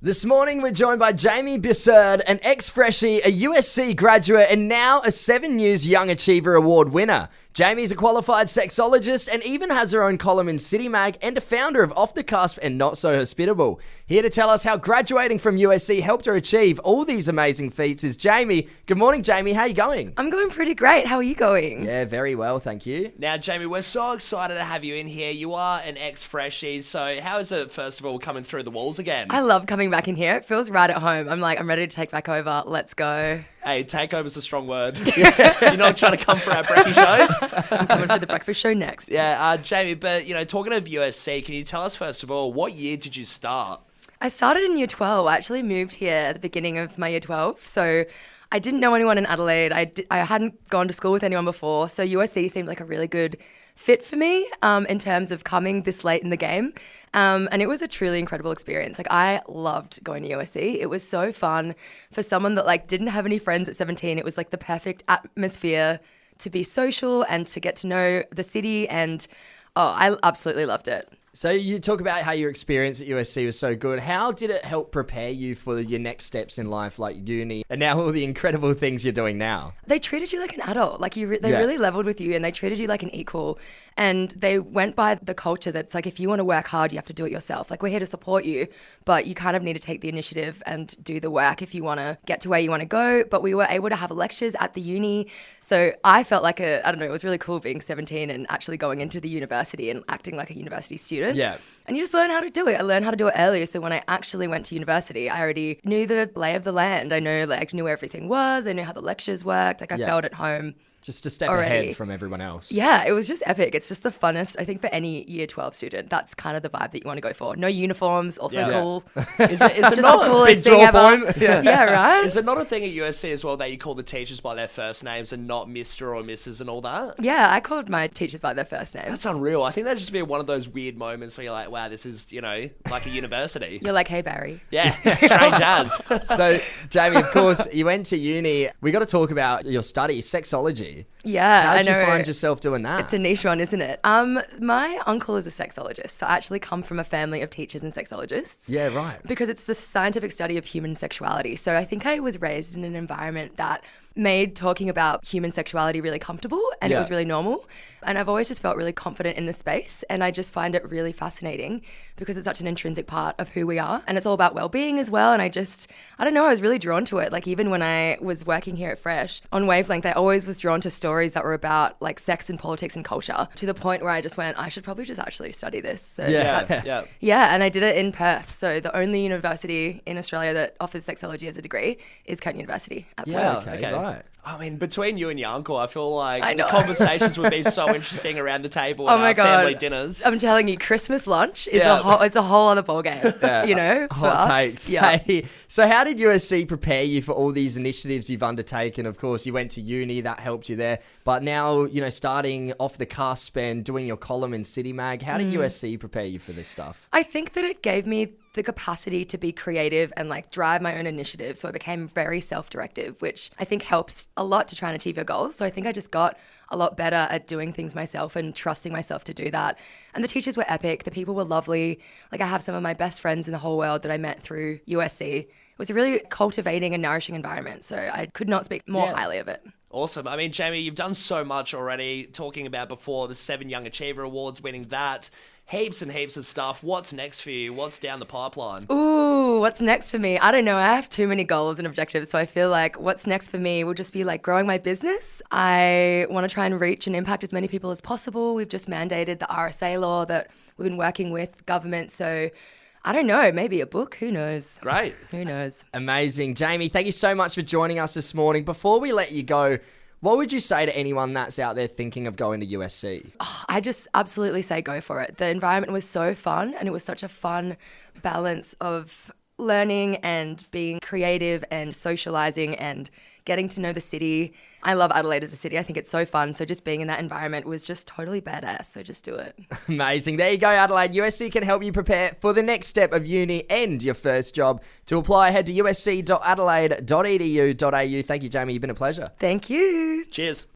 This morning, we're joined by Jamie Bucirde, an ex-freshie, a USC graduate, and now a 7 News Young Achiever Award winner. Jamie's a qualified sexologist and even has her own column in CityMag and a founder of Off the Cusp and Not So Hospitable. Here to tell us how graduating from USC helped her achieve all these amazing feats is Jamie. Good morning, Jamie. How are you going? I'm going pretty great. How are you going? Yeah, very well, thank you. Now, Jamie, we're so excited to have you in here. You are an ex-freshie, so how is it, first of all, coming through the walls again? I love coming back in here. It feels right at home. I'm ready to take back over. Let's go. Hey, takeover's a strong word. You're not trying to come for our breakfast show? I'm coming for the breakfast show next. Yeah, Jamie, but, talking of USC, can you tell us, first of all, what year did you start? I started in year 12. I actually moved here at the beginning of my year 12. So I didn't know anyone in Adelaide. I hadn't gone to school with anyone before. So USC seemed like a really good fit for me in terms of coming this late in the game. And it was a truly incredible experience. I loved going to USC. It was so fun for someone that didn't have any friends at 17. It was the perfect atmosphere to be social and to get to know the city. And I absolutely loved it. So you talk about how your experience at USC was so good. How did it help prepare you for your next steps in life, like uni, and now all the incredible things you're doing now? They treated you like an adult. They really leveled with you and they treated you like an equal. And they went by the culture that's if you want to work hard, you have to do it yourself. We're here to support you, but you kind of need to take the initiative and do the work if you want to get to where you want to go. But we were able to have lectures at the uni. So I felt it was really cool being 17 and actually going into the university and acting like a university student. Yeah. And you just learn how to do it. I learned how to do it earlier. So when I actually went to university, I already knew the lay of the land. I knew knew where everything was. I knew how the lectures worked. I felt at home. Just a step already ahead from everyone else. Yeah, it was just epic. It's just the funnest, I think, for any year 12 student. That's kind of the vibe that you want to go for. No uniforms, also cool. Is it just not the coolest thing ever. Yeah, right? Is it not a thing at USC as well that you call the teachers by their first names and not Mr. or Mrs. and all that? Yeah, I called my teachers by their first names. That's unreal. I think that'd just be one of those weird moments where you're like, wow, this is, like a university. You're like, hey, Barry. Yeah, strange as. So, Jamie, of course, you went to uni. We got to talk about your study, sexology. Yeah, How did you find yourself doing that? It's a niche one, isn't it? My uncle is a sexologist, so I actually come from a family of teachers and sexologists. Yeah, right. Because it's the scientific study of human sexuality. So I think I was raised in an environment that made talking about human sexuality really comfortable and it was really normal. And I've always just felt really confident in the space. And I just find it really fascinating because it's such an intrinsic part of who we are. And it's all about well-being as well. And I don't know, I was really drawn to it. Even when I was working here at Fresh on Wavelength, I always was drawn to stories that were about sex and politics and culture, to the point where I just went, I should probably just actually study this. So yeah, and I did it in Perth. So the only university in Australia that offers sexology as a degree is Curtin University at Perth. Okay, right. I mean, between you and your uncle, I feel like the conversations would be so interesting around the table at family dinners. I'm telling you, Christmas lunch is it's a whole other ballgame, Hot takes. Yeah. Hey, so how did USC prepare you for all these initiatives you've undertaken? Of course, you went to uni, that helped you there. But now, starting Off the Cusp and doing your column in CityMag, how did USC prepare you for this stuff? I think that it gave me the capacity to be creative and drive my own initiative. So I became very self-directive, which I think helps a lot to try and achieve your goals. So I think I just got a lot better at doing things myself and trusting myself to do that. And the teachers were epic. The people were lovely. I have some of my best friends in the whole world that I met through USC. It was a really cultivating and nourishing environment. So I could not speak more highly of it. Awesome. I mean, Jamie, you've done so much already, talking about before the 7 Young Achiever Awards, winning that. Heaps and heaps of stuff. What's next for you? What's down the pipeline? Ooh, what's next for me? I don't know. I have too many goals and objectives. So I feel like what's next for me will just be growing my business. I want to try and reach and impact as many people as possible. We've just mandated the RSA law that we've been working with government. So I don't know, maybe a book, who knows? Great. Who knows? Amazing. Jamie, thank you so much for joining us this morning. Before we let you go, what would you say to anyone that's out there thinking of going to USC? I just absolutely say go for it. The environment was so fun and it was such a fun balance of learning and being creative and socializing and getting to know the city. I love Adelaide as a city. I think it's so fun. So just being in that environment was just totally badass. So just do it. Amazing. There you go, Adelaide. USC can help you prepare for the next step of uni and your first job. To apply, head to usc.adelaide.edu.au. Thank you, Jamie. You've been a pleasure. Thank you. Cheers.